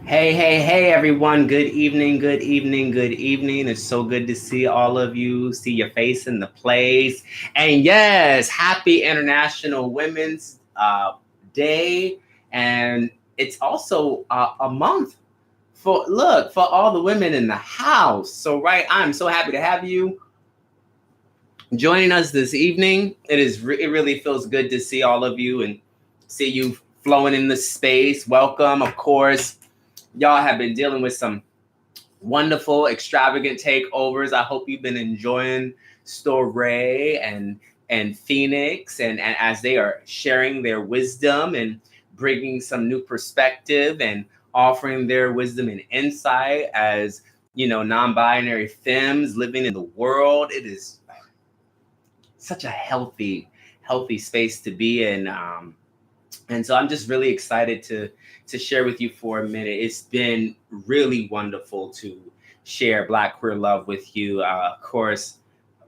Hey, everyone. Good evening, good evening, good evening. It's so good to see all of you, see your face in the place. And yes, happy International Women's Day. And it's also a month for all the women in the house. So, right, I'm so happy to have you joining us this evening. It really feels good to see all of you and see you flowing in the space. Welcome, of course. Y'all have been dealing with some wonderful, extravagant takeovers. I hope you've been enjoying Story and Phoenix and as they are sharing their wisdom and bringing some new perspective and offering their wisdom and insight as non-binary femmes living in the world. It is such a healthy space to be in. And so I'm just really excited to share with you for a minute. It's been really wonderful to share Black Queer Love with you. Of course,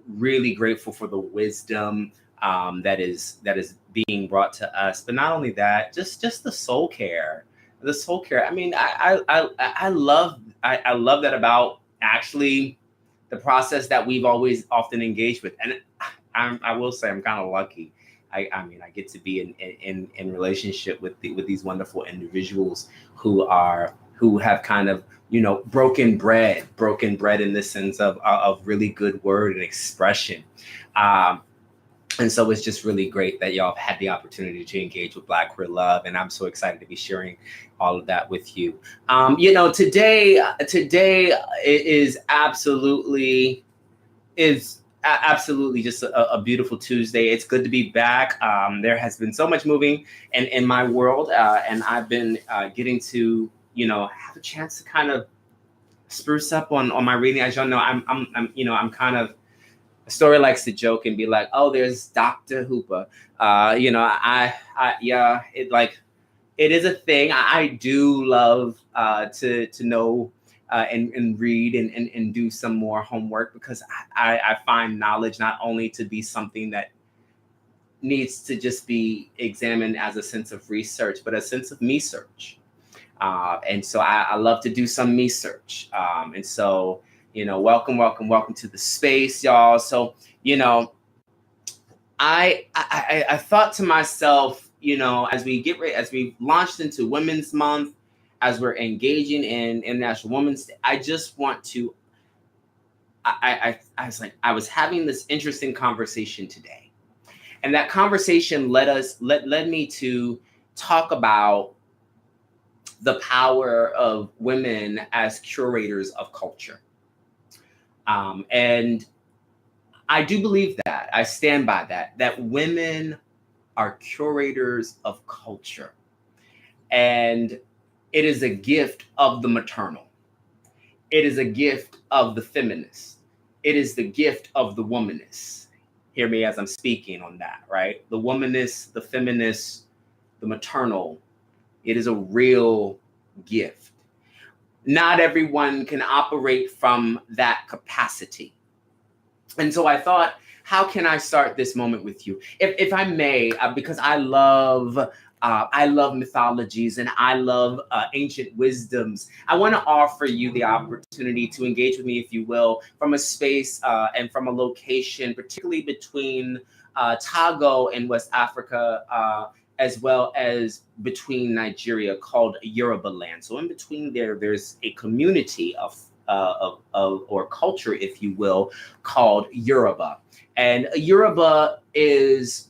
really grateful for the wisdom that is being brought to us. But not only that, just the soul care. The soul care. I mean, I love that about actually the process that we've always often engaged with. And I will say I'm kind of lucky. I mean, I get to be in relationship with these wonderful individuals who have kind of broken bread in the sense of really good word and expression. And so it's just really great that y'all have had the opportunity to engage with Black Queer Love, and I'm so excited to be sharing all of that with you. Today it is absolutely just a beautiful Tuesday. It's good to be back. There has been so much moving in my world, and I've been getting to have a chance to kind of spruce up on my reading. As y'all know, I'm kind of, Story likes to joke and be like, oh, there's Dr. Hooper. It is a thing. I do love to know and read and do some more homework, because I find knowledge not only to be something that needs to just be examined as a sense of research, but a sense of me search. And so I love to do some me search. And so, welcome to the space, y'all. So, I thought to myself, as we launched into Women's Month, as we're engaging in International Women's Day, I just want to, I was having this interesting conversation today. And that conversation led me to talk about the power of women as curators of culture. And I do believe that, I stand by that women are curators of culture. And it is a gift of the maternal. It is a gift of the feminist. It is the gift of the womanist. Hear me as I'm speaking on that, right? The womanist, the feminist, the maternal. It is a real gift. Not everyone can operate from that capacity. And so I thought, how can I start this moment with you? If I may, because I love mythologies and I love ancient wisdoms. I want to offer you the opportunity to engage with me, if you will, from a space and from a location, particularly between Togo in West Africa, as well as between Nigeria, called Yoruba land. So in between there's a community of or culture, if you will, called Yoruba. And Yoruba is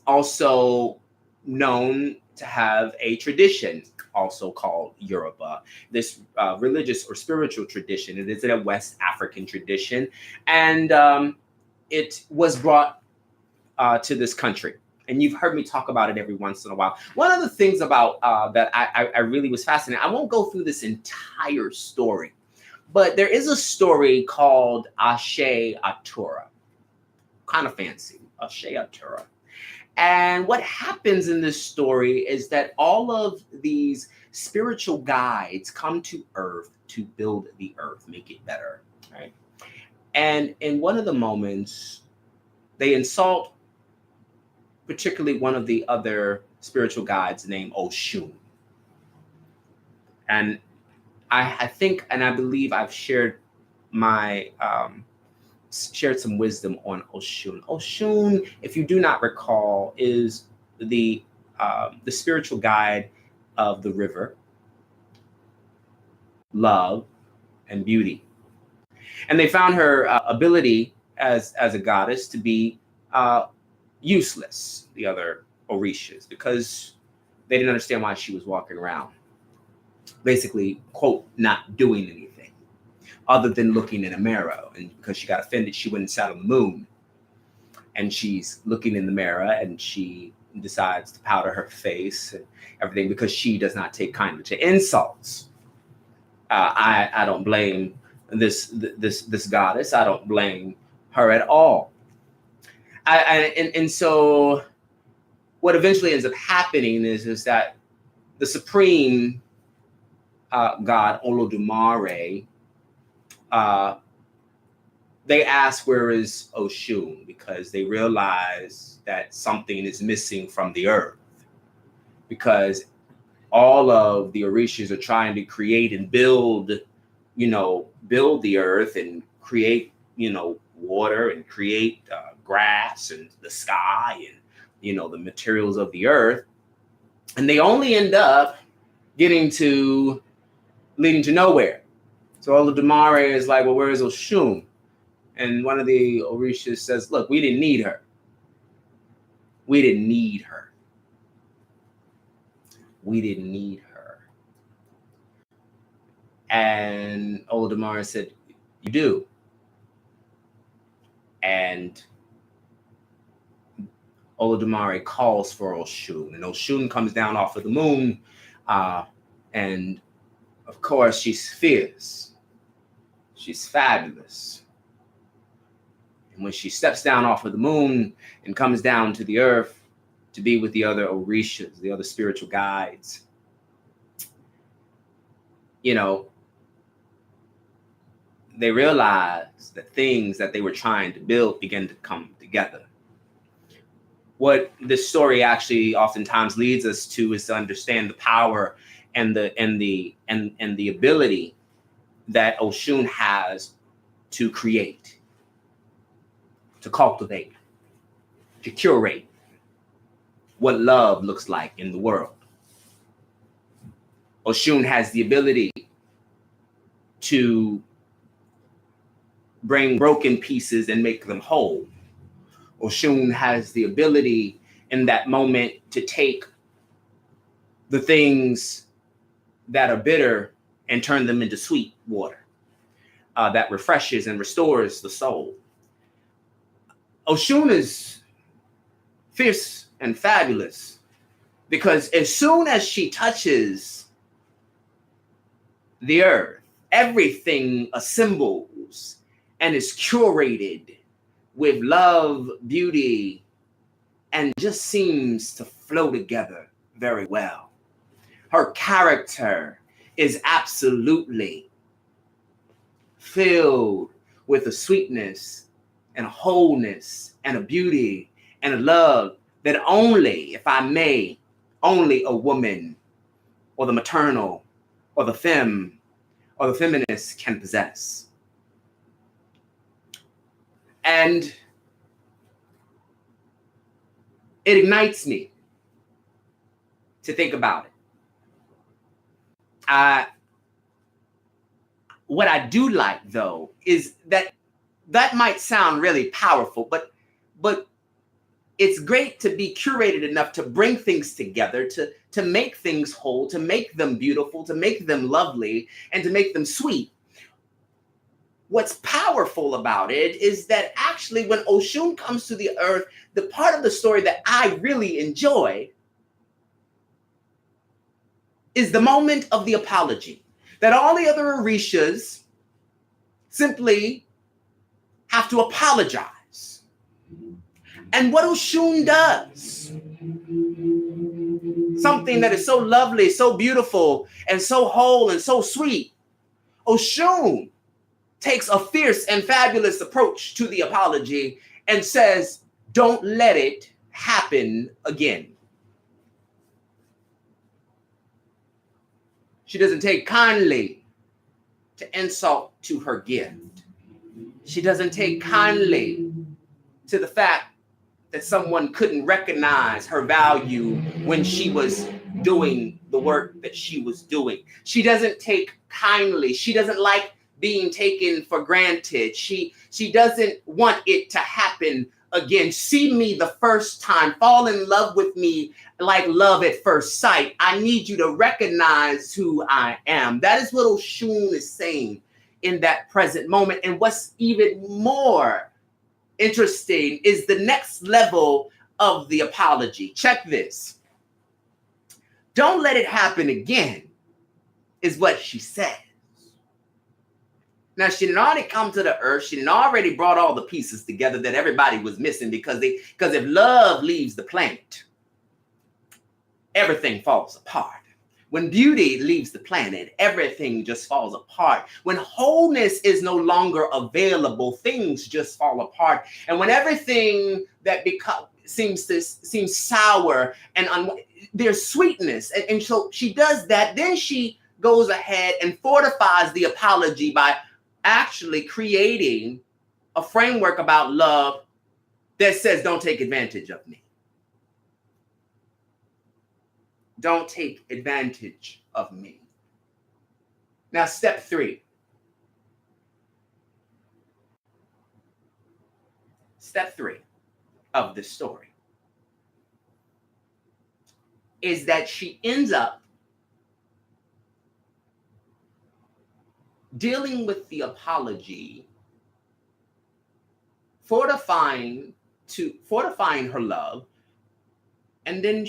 also known to have a tradition also called Yoruba, this religious or spiritual tradition. It is a West African tradition, and it was brought to this country. And you've heard me talk about it every once in a while. One of the things about that I really was fascinated, I won't go through this entire story, but there is a story called Ashe Atura. Kind of fancy, Ashe Atura. And what happens in this story is that all of these spiritual guides come to earth to build the earth, make it better, right? And in one of the moments, they insult particularly one of the other spiritual guides named Oshun. And I think, and I believe I've shared my shared some wisdom on Oshun. Oshun, if you do not recall, is the spiritual guide of the river, love, and beauty. And they found her ability as a goddess to be useless, the other Orishas, because they didn't understand why she was walking around, basically, quote, not doing anything other than looking in a mirror. And because she got offended, she went and sat on the moon. And she's looking in the mirror and she decides to powder her face and everything because she does not take kindly to insults. I don't blame this goddess. I don't blame her at all. And so what eventually ends up happening is that the supreme god Olodumare, they ask where is Oshun, because they realize that something is missing from the earth, because all of the Orishas are trying to create and build the earth and create, water and create grass and the sky and, the materials of the earth. And they only end up leading to nowhere. So Olodumare is like, well, where is Oshun? And one of the Orishas says, look, we didn't need her. We didn't need her. We didn't need her. And Olodumare said, you do. And Olodumare calls for Oshun, and Oshun comes down off of the moon, and of course she's fierce, she's fabulous. And when she steps down off of the moon and comes down to the earth to be with the other Orishas, the other spiritual guides, they realize that things that they were trying to build begin to come together. What this story actually oftentimes leads us to is to understand the power and the ability that Oshun has to create, to cultivate, to curate what love looks like in the world. Oshun has the ability to bring broken pieces and make them whole. Oshun has the ability in that moment to take the things that are bitter and turn them into sweet water that refreshes and restores the soul. Oshun is fierce and fabulous because as soon as she touches the earth, everything assembles and is curated with love, beauty, and just seems to flow together very well. Her character is absolutely filled with a sweetness and a wholeness and a beauty and a love that only, if I may, only a woman or the maternal or the femme or the feminist can possess. And it ignites me to think about it. What I do like, though, is that might sound really powerful, but it's great to be curated enough to bring things together, to make things whole, to make them beautiful, to make them lovely, and to make them sweet. what's powerful about it is that actually when Oshun comes to the earth, the part of the story that I really enjoy is the moment of the apology. That all the other Orishas simply have to apologize. And what Oshun does, something that is so lovely, so beautiful, and so whole and so sweet, Oshun takes a fierce and fabulous approach to the apology and says, don't let it happen again. She doesn't take kindly to insult to her gift. She doesn't take kindly to the fact that someone couldn't recognize her value when she was doing the work that she was doing. She doesn't take kindly. She doesn't like being taken for granted. She doesn't want it to happen again. See me the first time. Fall in love with me like love at first sight. I need you to recognize who I am. That is what Oshun is saying in that present moment. And what's even more interesting is the next level of the apology. Check this. Don't let it happen again, is what she says. Now, she didn't already come to the earth. She didn't already brought all the pieces together that everybody was missing because if love leaves the planet, everything falls apart. When beauty leaves the planet, everything just falls apart. When wholeness is no longer available, things just fall apart. And when everything that seems sour and there's sweetness, and so she does that. Then she goes ahead and fortifies the apology by actually creating a framework about love that says, don't take advantage of me. Don't take advantage of me. Now, step 3. Step 3 of this story is that she ends up dealing with the apology, fortifying her love, and then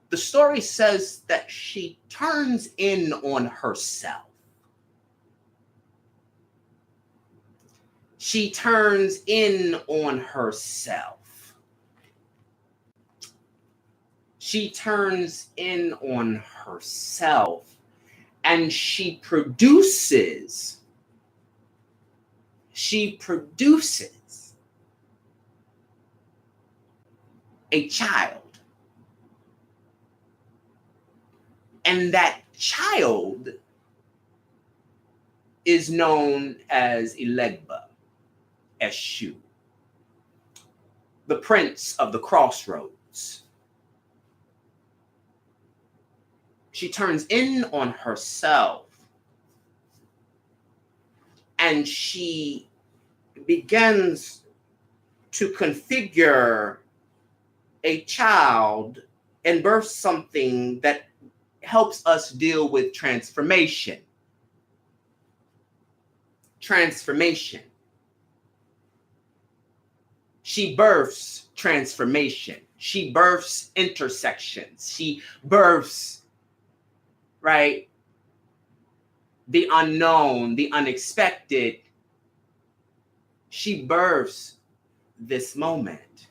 the story says that she turns in on herself. She turns in on herself. She turns in on herself, and she produces a child. And that child is known as Elegba, Eshu, the prince of the crossroads. She turns in on herself and she begins to configure a child and birth something that helps us deal with transformation. Transformation. She births transformation. She births intersections. She births, right, the unknown, the unexpected. She births this moment.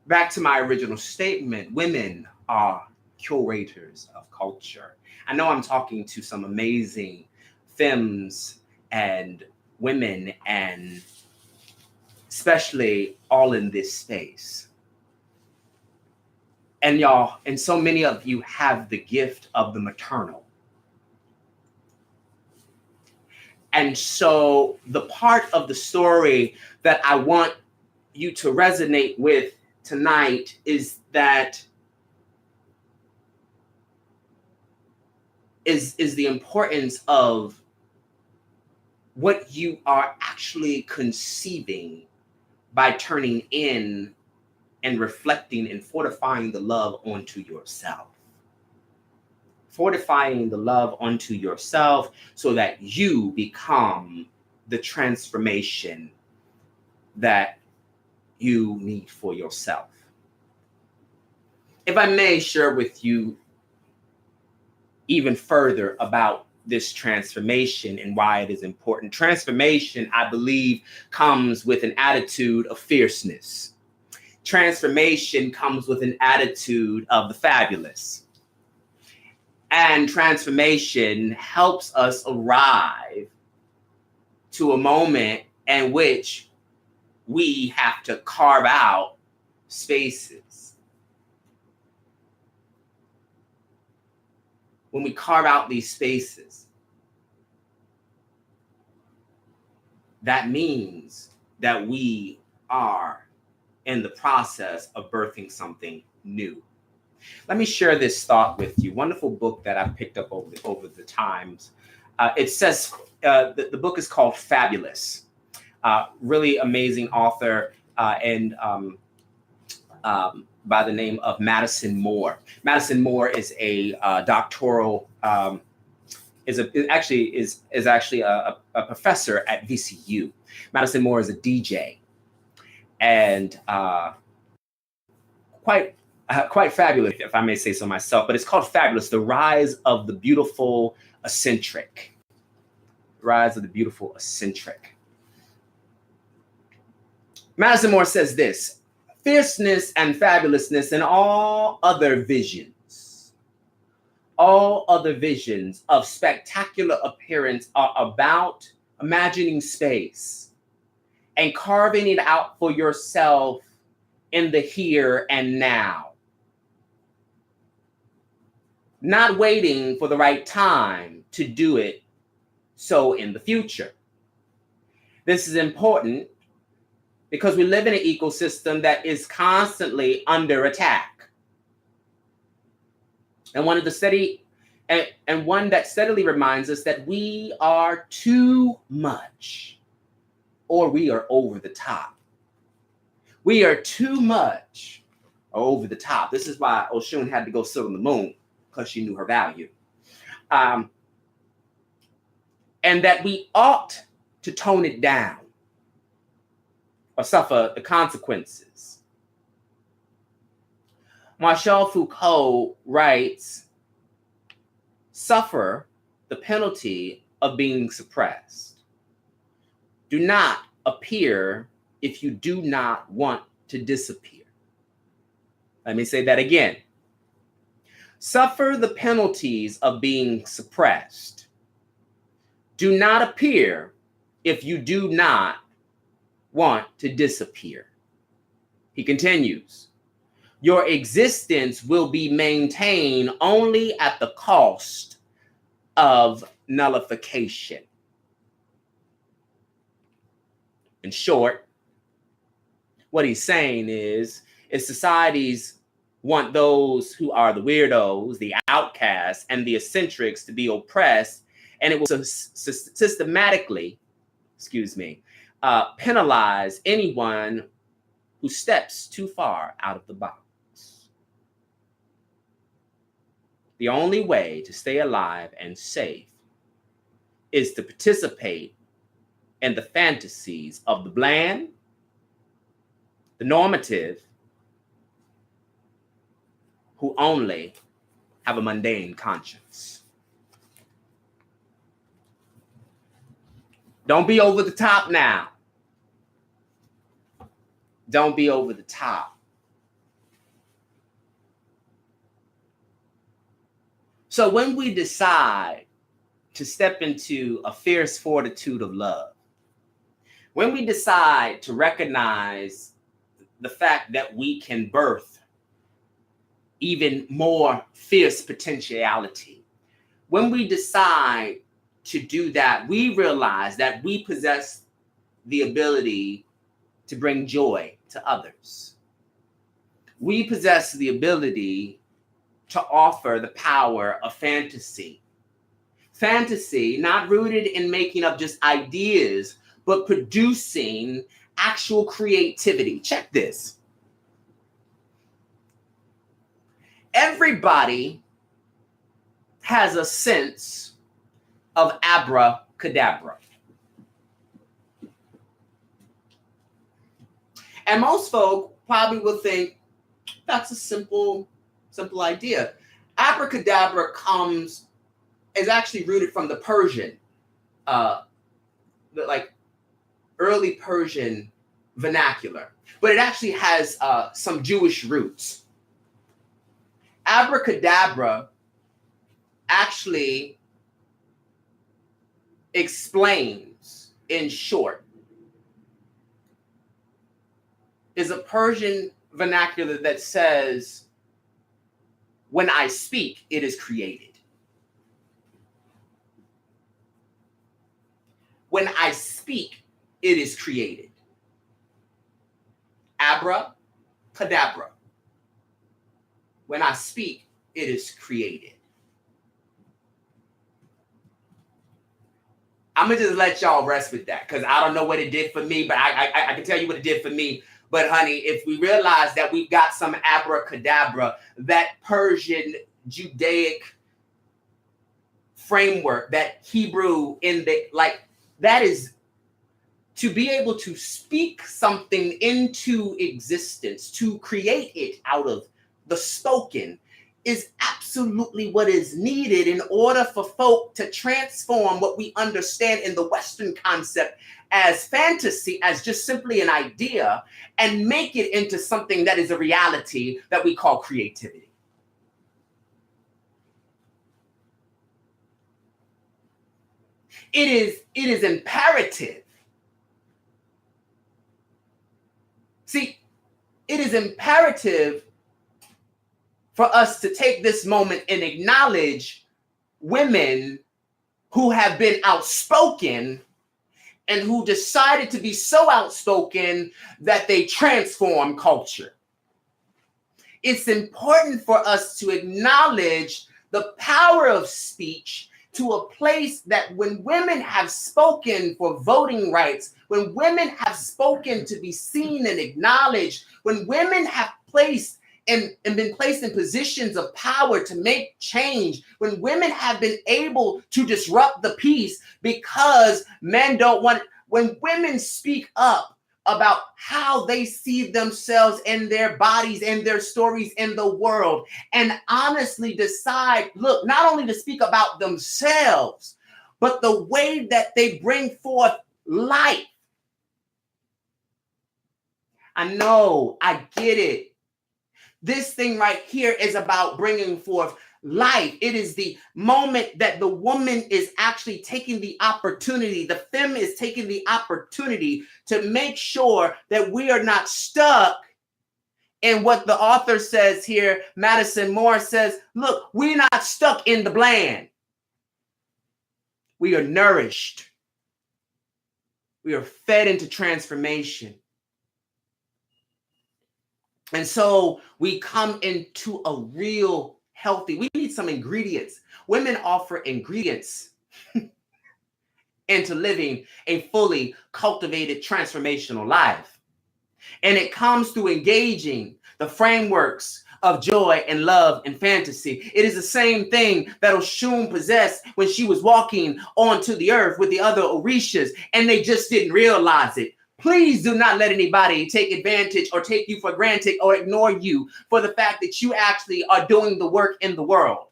Back to my original statement, women are curators of culture. I know I'm talking to some amazing femmes and women, and especially all in this space. And y'all, and so many of you have the gift of the maternal. And so the part of the story that I want you to resonate with tonight is the importance of what you are actually conceiving by turning in and reflecting and fortifying the love onto yourself. fortifying the love unto yourself so that you become the transformation that you need for yourself. If I may share with you even further about this transformation and why it is important. Transformation, I believe, comes with an attitude of fierceness. Transformation comes with an attitude of the fabulous. And transformation helps us arrive to a moment in which we have to carve out spaces. When we carve out these spaces, that means that we are in the process of birthing something new. Let me share this thought with you. Wonderful book that I picked up over the times. It says, the book is called Fabulous. Really amazing author and by the name of Madison Moore. Madison Moore is a doctoral, is actually a professor at VCU. Madison Moore is a DJ and quite fabulous, if I may say so myself. But it's called Fabulous: The Rise of the Beautiful Eccentric. Rise of the Beautiful Eccentric. Madison Moore says this: fierceness and fabulousness and all other visions of spectacular appearance are about imagining space and carving it out for yourself in the here and now. Not waiting for the right time to do it so in the future. This is important because we live in an ecosystem that is constantly under attack. And one that steadily reminds us that we are too much, or we are over the top. We are too much or over the top. This is why Oshun had to go sit on the moon, because she knew her value. And that we ought to tone it down or suffer the consequences. Marshall Foucault writes, suffer the penalty of being suppressed. Do not appear if you do not want to disappear. Let me say that again. Suffer the penalties of being suppressed. Do not appear if you do not want to disappear. He continues, your existence will be maintained only at the cost of nullification. In short, what he's saying is societies want those who are the weirdos, the outcasts, and the eccentrics to be oppressed, and it will systematically, penalize anyone who steps too far out of the box. The only way to stay alive and safe is to participate in the fantasies of the bland, the normative, who only have a mundane conscience. Don't be over the top now. Don't be over the top. So when we decide to step into a fierce fortitude of love, when we decide to recognize the fact that we can birth even more fierce potentiality, when we decide to do that, we realize that we possess the ability to bring joy to others. We possess the ability to offer the power of fantasy. Fantasy not rooted in making up just ideas, but producing actual creativity. Check this. Everybody has a sense of abracadabra. And most folk probably will think that's a simple idea. Abracadabra is actually rooted from the Persian, like early Persian vernacular, but it actually has some Jewish roots. Abracadabra actually explains, in short, is a Persian vernacular that says, when I speak, it is created. When I speak, it is created. Abracadabra. When I speak, it is created. I'm gonna just let y'all rest with that because I don't know what it did for me, but I can tell you what it did for me. But honey, if we realize that we've got some abracadabra, that Persian Judaic framework, that Hebrew that is to be able to speak something into existence, to create it out of the spoken, is absolutely what is needed in order for folk to transform what we understand in the Western concept as fantasy, as just simply an idea, and make it into something that is a reality that we call creativity. It is imperative. See, it is imperative for us to take this moment and acknowledge women who have been outspoken and who decided to be so outspoken that they transform culture. It's important for us to acknowledge the power of speech to a place that when women have spoken for voting rights, when women have spoken to be seen and acknowledged, when women have placed and been placed in positions of power to make change, when women have been able to disrupt the peace because men don't want, when women speak up about how they see themselves and their bodies and their stories in the world, and honestly decide, look, not only to speak about themselves, but the way that they bring forth life. I know, I get it. This thing right here is about bringing forth life. It is the moment that the woman is actually taking the opportunity, the femme is taking the opportunity to make sure that we are not stuck in what the author says here. Madison Moore says, look, we're not stuck in the bland. We are nourished. We are fed into transformation. And so we come into a real healthy, we need some ingredients. Women offer ingredients into living a fully cultivated transformational life. And it comes through engaging the frameworks of joy and love and fantasy. It is the same thing that Oshun possessed when she was walking onto the earth with the other Orishas, and they just didn't realize it. Please do not let anybody take advantage or take you for granted or ignore you for the fact that you actually are doing the work in the world.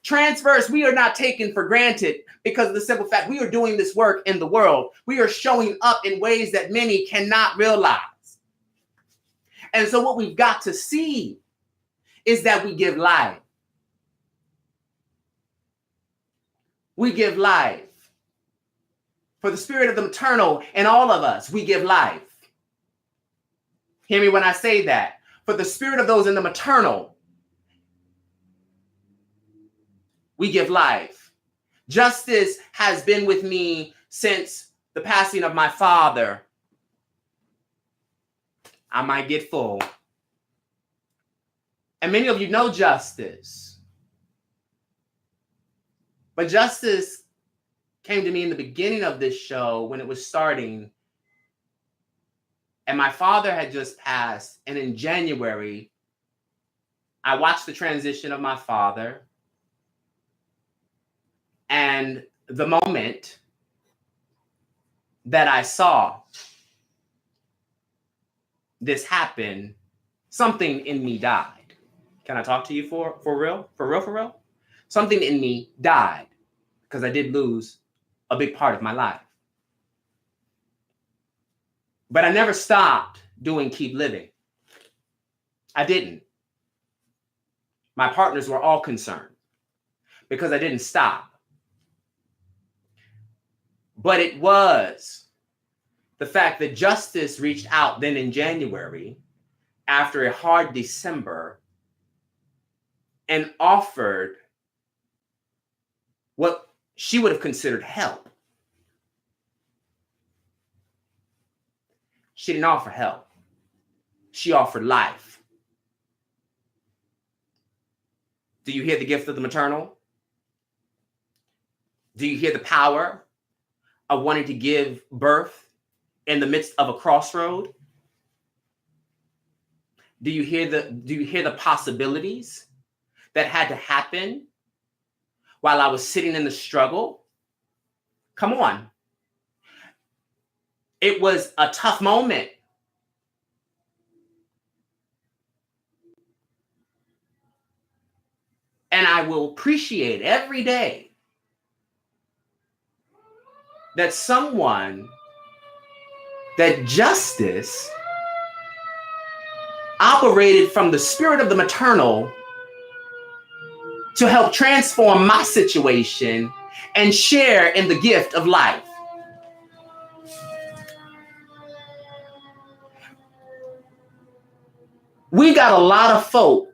Transverse, we are not taken for granted because of the simple fact we are doing this work in the world. We are showing up in ways that many cannot realize. And so what we've got to see is that we give life. We give life. For the spirit of the maternal in all of us, we give life. Hear me when I say that. For the spirit of those in the maternal, we give life. Justice has been with me since the passing of my father. I might get full. And many of you know Justice. But Justice came to me in the beginning of this show when it was starting. And my father had just passed. And in January, I watched the transition of my father. And the moment that I saw this happen, something in me died. Can I talk to you for real? For real, for real? Something in me died because I did lose a big part of my life. But I never stopped doing Keep Living. I didn't. My partners were all concerned because I didn't stop. But it was the fact that justice reached out then in January after a hard December and offered what she would have considered help. She didn't offer help. She offered life. Do you hear the gift of the maternal? Do you hear the power of wanting to give birth in the midst of a crossroad? Do you hear the possibilities that had to happen while I was sitting in the struggle? Come on. It was a tough moment. And I will appreciate every day that justice operated from the spirit of the maternal to help transform my situation and share in the gift of life. We got a lot of folk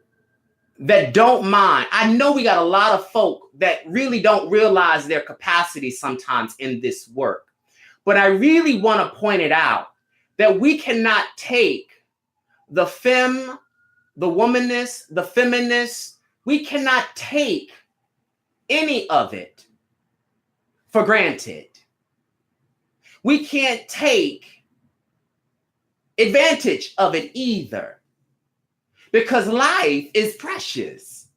that don't mind. I know we got a lot of folk that really don't realize their capacity sometimes in this work. But I really want to point it out that we cannot take the femme, the womanness, the feminist, we cannot take any of it for granted. We can't take advantage of it either, because life is precious.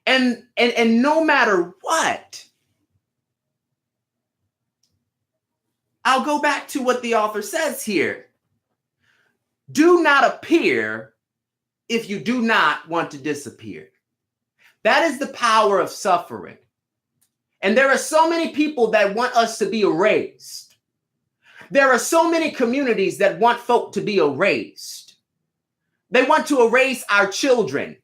And no matter what, I'll go back to what the author says here. Do not appear if you do not want to disappear. That is the power of suffering. And there are so many people that want us to be erased. There are so many communities that want folk to be erased. They want to erase our children.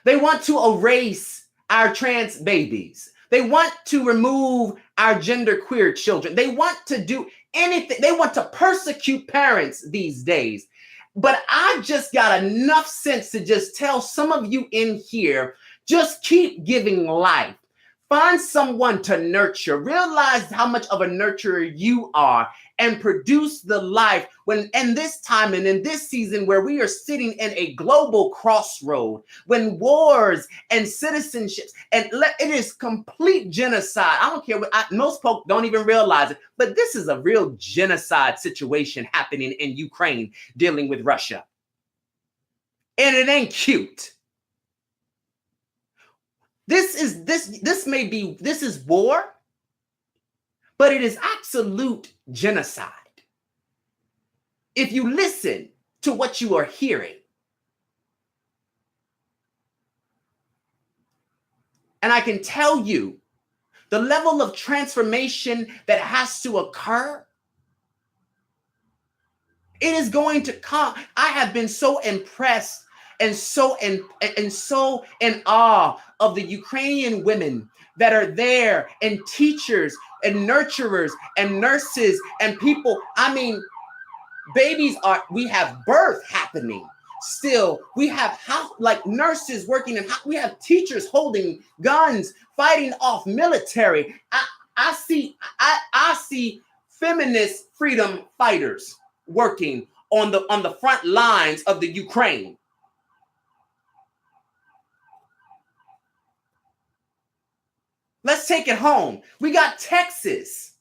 They want to erase our trans babies. They want to remove our genderqueer children. They want to do anything. They want to persecute parents these days. But I just got enough sense to just tell some of you in here, just keep giving life. Find someone to nurture. Realize how much of a nurturer you are and produce the life when in this time and in this season where we are sitting in a global crossroad, when wars and citizenships, and it is complete genocide. I don't care what most folks don't even realize it, but this is a real genocide situation happening in Ukraine dealing with Russia. And it ain't cute. This is war, but it is absolute genocide. If you listen to what you are hearing. And I can tell you the level of transformation that has to occur, it is going to come. I have been so impressed and so in awe of the Ukrainian women that are there, and teachers and nurturers and nurses and people. I mean, we have birth happening still. We have nurses working, and we have teachers holding guns, fighting off military. I see feminist freedom fighters working on the front lines of the Ukraine. Let's take it home. We got Texas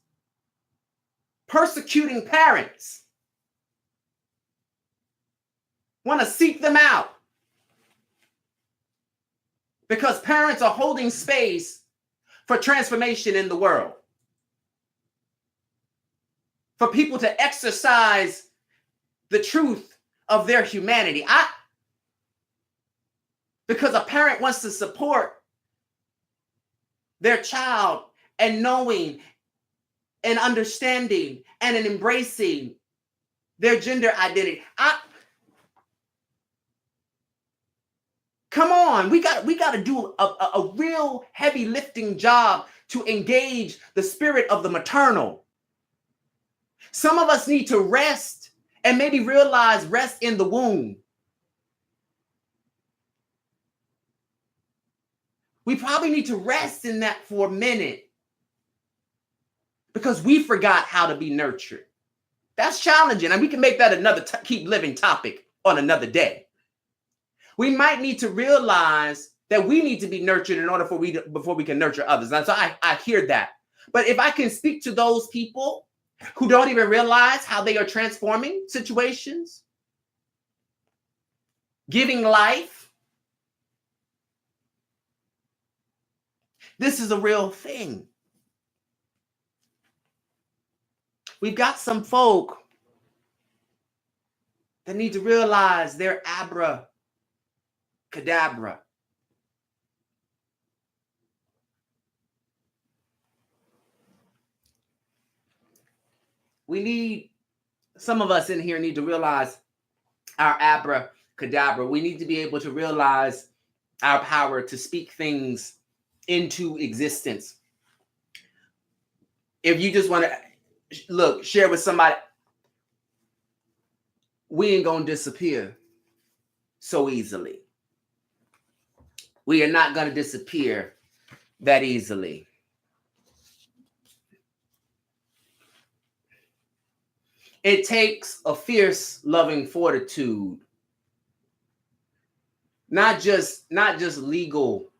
persecuting parents. Want to seek them out Because parents are holding space for transformation in the world. For people to exercise the truth of their humanity. Because a parent wants to support their child and knowing and understanding and in embracing their gender identity. Come on, we got to do a real heavy lifting job to engage the spirit of the maternal. Some of us need to rest and maybe realize rest in the womb. We probably need to rest in that for a minute because we forgot how to be nurtured. That's challenging, and we can make that another keep living topic on another day. We might need to realize that we need to be nurtured in order before we can nurture others. And so I hear that. But if I can speak to those people who don't even realize how they are transforming situations, giving life, this is a real thing. We've got some folk that need to realize they're abracadabra. Some of us in here need to realize our abracadabra. We need to be able to realize our power to speak things into existence. If you just want to share with somebody, we ain't gonna disappear so easily. We are not gonna disappear that easily. It takes a fierce, loving fortitude, not just legal,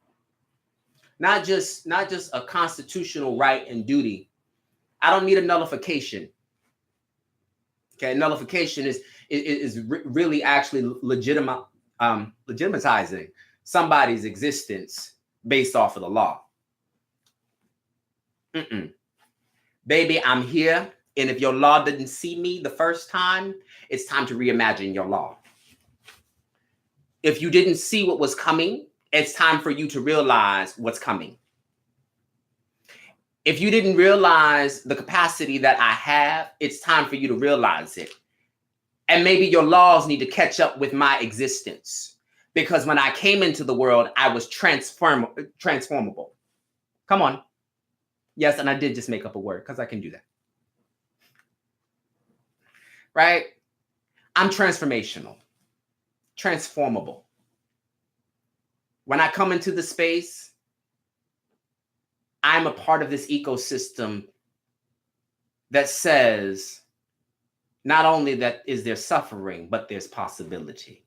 not just a constitutional right and duty. I don't need a nullification. Okay, nullification is really actually legitimizing somebody's existence based off of the law. Baby, I'm here. And if your law didn't see me the first time, it's time to reimagine your law. If you didn't see what was coming, it's time for you to realize what's coming. If you didn't realize the capacity that I have, it's time for you to realize it. And maybe your laws need to catch up with my existence. Because when I came into the world, I was transformable. Come on. Yes, and I did just make up a word because I can do that. Right? I'm transformational, transformable. When I come into the space, I'm a part of this ecosystem that says not only that is there suffering, but there's possibility.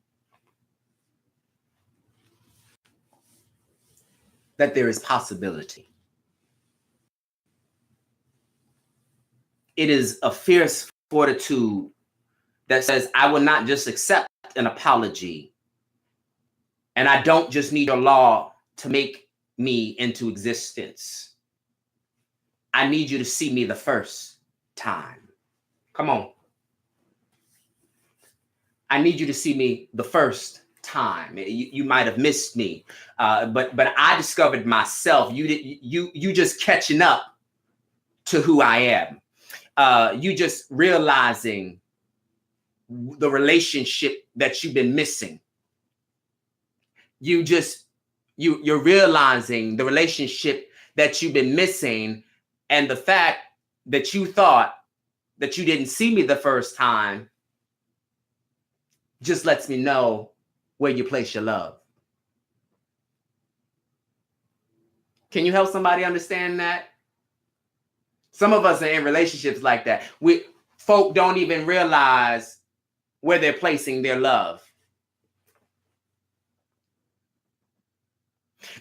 That there is possibility. It is a fierce fortitude that says, I will not just accept an apology, and I don't just need your law to make me into existence. I need you to see me the first time. Come on. I need you to see me the first time. You might have missed me, but I discovered myself. You just catching up to who I am. You just realizing the relationship that you've been missing. You're realizing the relationship that you've been missing, and the fact that you thought that you didn't see me the first time just lets me know where you place your love. Can you help somebody understand that? Some of us are in relationships like that. Folk don't even realize where they're placing their love.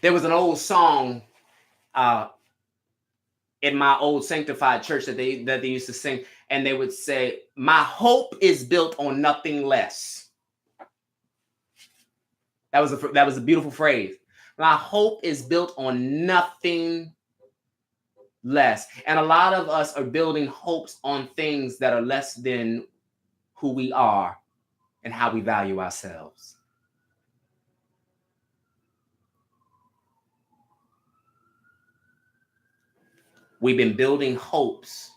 There was an old song in my old sanctified church that they used to sing, and they would say, "My hope is built on nothing less." That was a beautiful phrase. My hope is built on nothing less. And a lot of us are building hopes on things that are less than who we are and how we value ourselves. We've been building hopes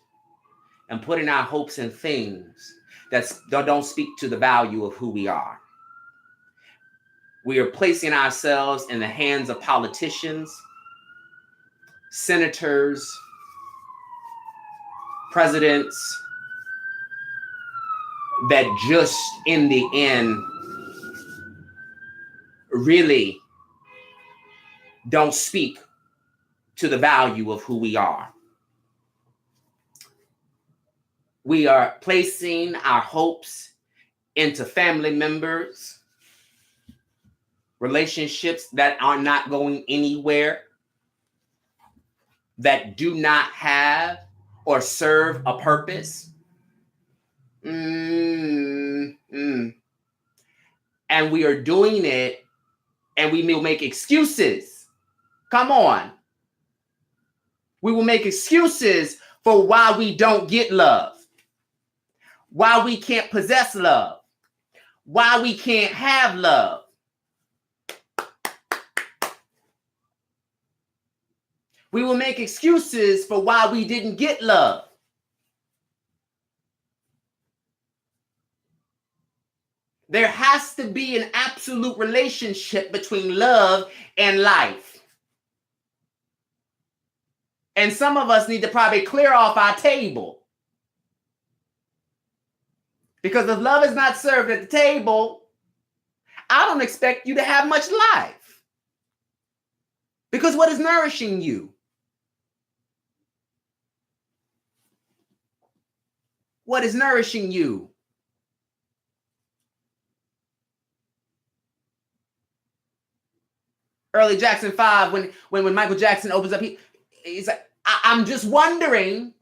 and putting our hopes in things that don't speak to the value of who we are. We are placing ourselves in the hands of politicians, senators, presidents, that just in the end really don't speak to the value of who we are. We are placing our hopes into family members, relationships that are not going anywhere, that do not have or serve a purpose. And we are doing it, and we will make excuses. Come on. We will make excuses for why we don't get love, why we can't possess love, why we can't have love. We will make excuses for why we didn't get love. There has to be an absolute relationship between love and life. And some of us need to probably clear off our table. Because if love is not served at the table, I don't expect you to have much life. Because what is nourishing you? What is nourishing you? Early Jackson 5, when Michael Jackson opens up, he's like, I'm just wondering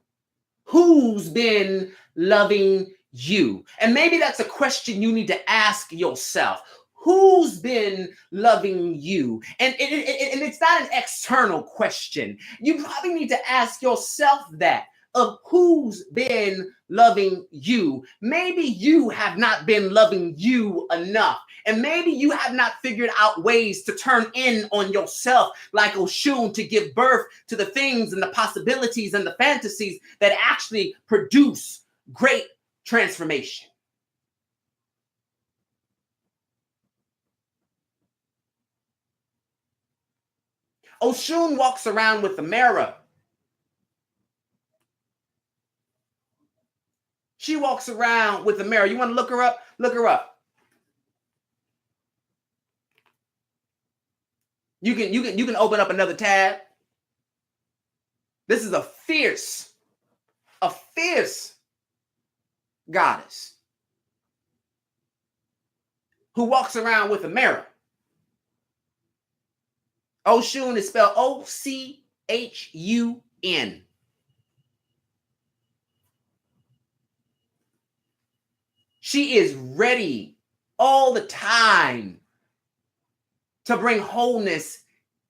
who's been loving you. And maybe that's a question you need to ask yourself. Who's been loving you? And it's not an external question. You probably need to ask yourself that, of who's been loving you. Maybe you have not been loving you enough. And maybe you have not figured out ways to turn in on yourself like Oshun, to give birth to the things and the possibilities and the fantasies that actually produce great transformation. Oshun walks around with a mirror. She walks around with a mirror. You want to look her up? Look her up. You can open up another tab. This is a fierce goddess who walks around with a mirror. Oshun is spelled Ochun. She is ready all the time to bring wholeness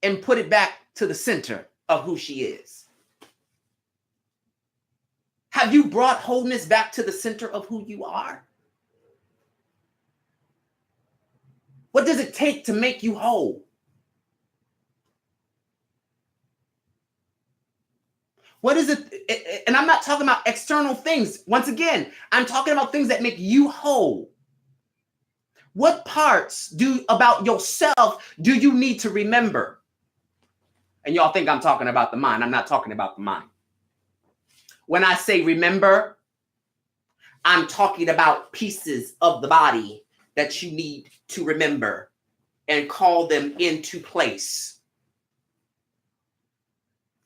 and put it back to the center of who she is. Have you brought wholeness back to the center of who you are? What does it take to make you whole? What is it? And I'm not talking about external things. Once again, I'm talking about things that make you whole. What parts about yourself do you need to remember? And y'all think I'm talking about the mind. I'm not talking about the mind. When I say remember, I'm talking about pieces of the body that you need to remember and call them into place.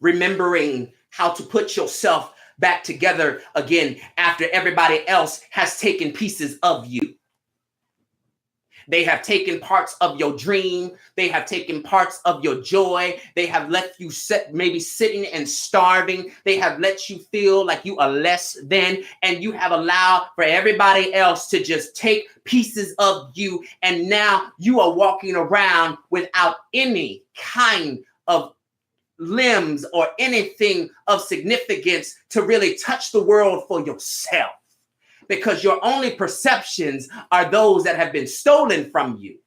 Remembering how to put yourself back together again after everybody else has taken pieces of you. They have taken parts of your dream. They have taken parts of your joy. They have left you maybe sitting and starving. They have let you feel like you are less than, and you have allowed for everybody else to just take pieces of you. And now you are walking around without any kind of limbs or anything of significance to really touch the world for yourself, because your only perceptions are those that have been stolen from you.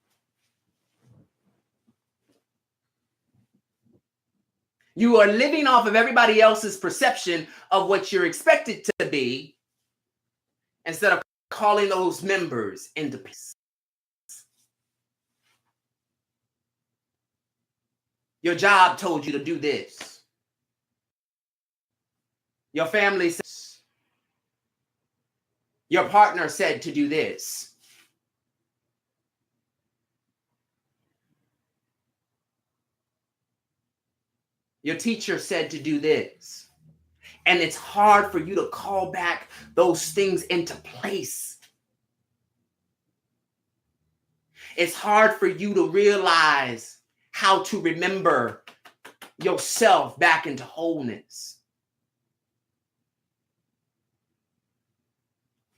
You are living off of everybody else's perception of what you're expected to be instead of calling those members into peace. Your job told you to do this. Your family said, your partner said to do this. Your teacher said to do this. And it's hard for you to call back those things into place. It's hard for you to realize how to remember yourself back into wholeness.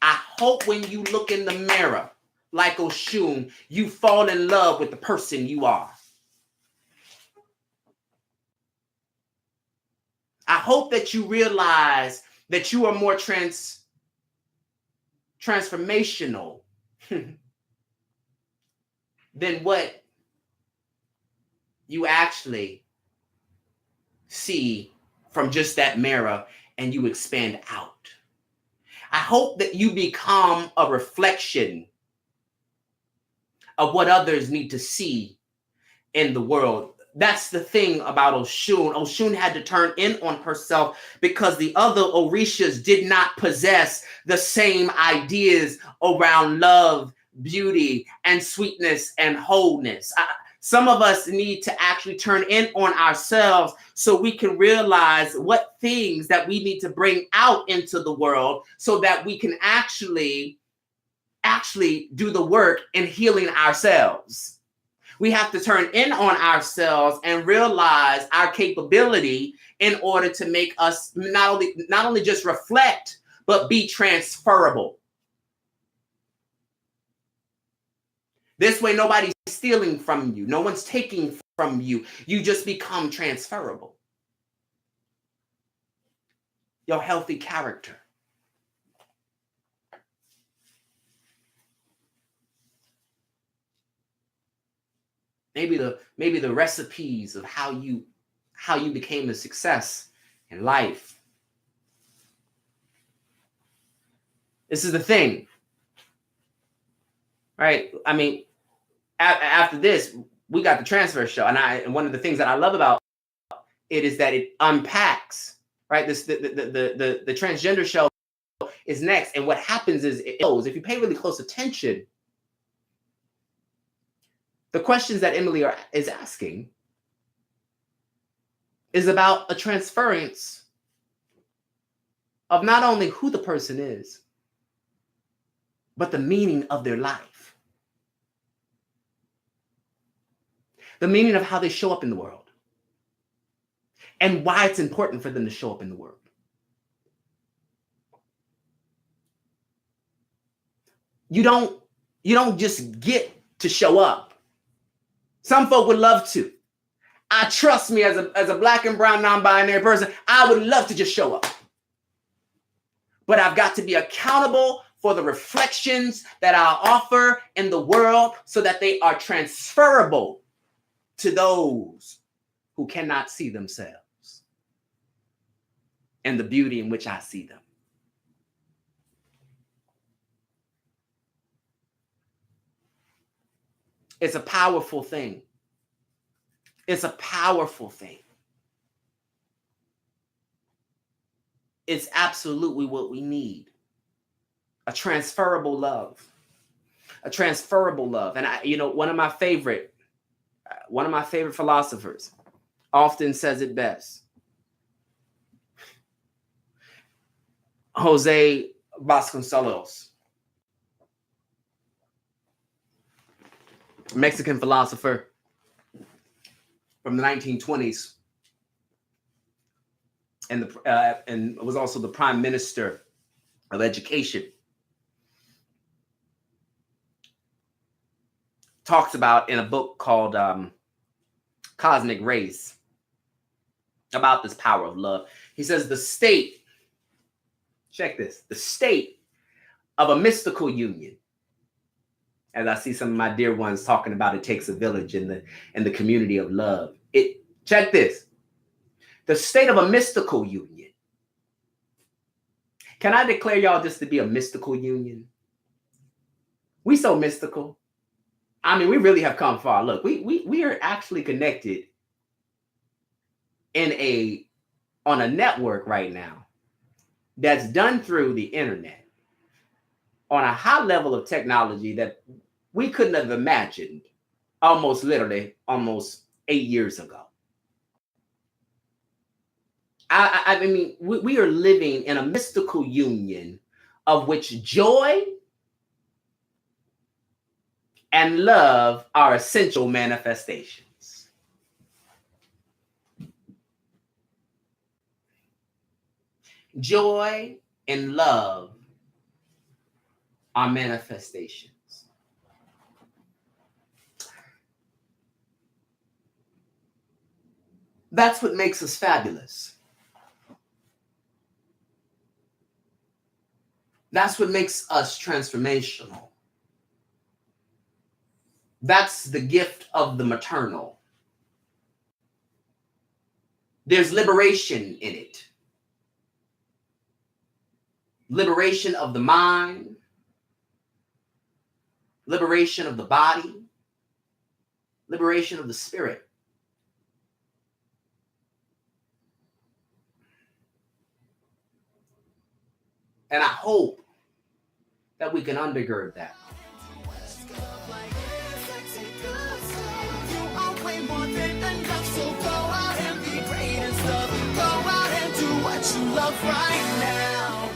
I hope when you look in the mirror, like Oshun, you fall in love with the person you are. I hope that you realize that you are more transformational than what you actually see from just that mirror, and you expand out. I hope that you become a reflection of what others need to see in the world. That's the thing about Oshun. Oshun had to turn in on herself because the other Orishas did not possess the same ideas around love, beauty, and sweetness and wholeness. Some of us need to actually turn in on ourselves so we can realize what things that we need to bring out into the world so that we can actually do the work in healing ourselves. We have to turn in on ourselves and realize our capability in order to make us not only just reflect, but be transferable. This way, nobody's stealing from you. No one's taking from you. You just become transferable. Your healthy character. Maybe the recipes of how you became a success in life. This is the thing, right? I mean, after this, we got the transfer show, and one of the things that I love about it is that it unpacks, right? The transgender show is next, and what happens is if you pay really close attention, the questions that Emily is asking is about a transference of not only who the person is, but the meaning of their life. The meaning of how they show up in the world. And why it's important for them to show up in the world. You don't just get to show up. Some folk would love to. Trust me, as a black and brown non-binary person, I would love to just show up. But I've got to be accountable for the reflections that I'll offer in the world so that they are transferable to those who cannot see themselves and the beauty in which I see them. It's a powerful thing. It's a powerful thing. It's absolutely what we need. A transferable love. A transferable love. And one of my favorite philosophers often says it best. Jose Vasconcelos. Mexican philosopher from the 1920s, and was also the prime minister of education, talks about in a book called Cosmic Rays about this power of love. He says the state, check this, the state of a mystical union. As I see some of my dear ones talking about, it takes a village in the community of love. Check this, the state of a mystical union. Can I declare y'all this to be a mystical union? We so mystical. I mean, we really have come far. Look, we are actually connected on a network right now that's done through the internet on a high level of technology that we couldn't have imagined almost 8 years ago. I mean, we are living in a mystical union of which joy and love are essential manifestations. Joy and love are manifestations. That's what makes us fabulous. That's what makes us transformational. That's the gift of the maternal. There's liberation in it. Liberation of the mind, liberation of the body, liberation of the spirit. And I hope that we can undergird that. You love right now.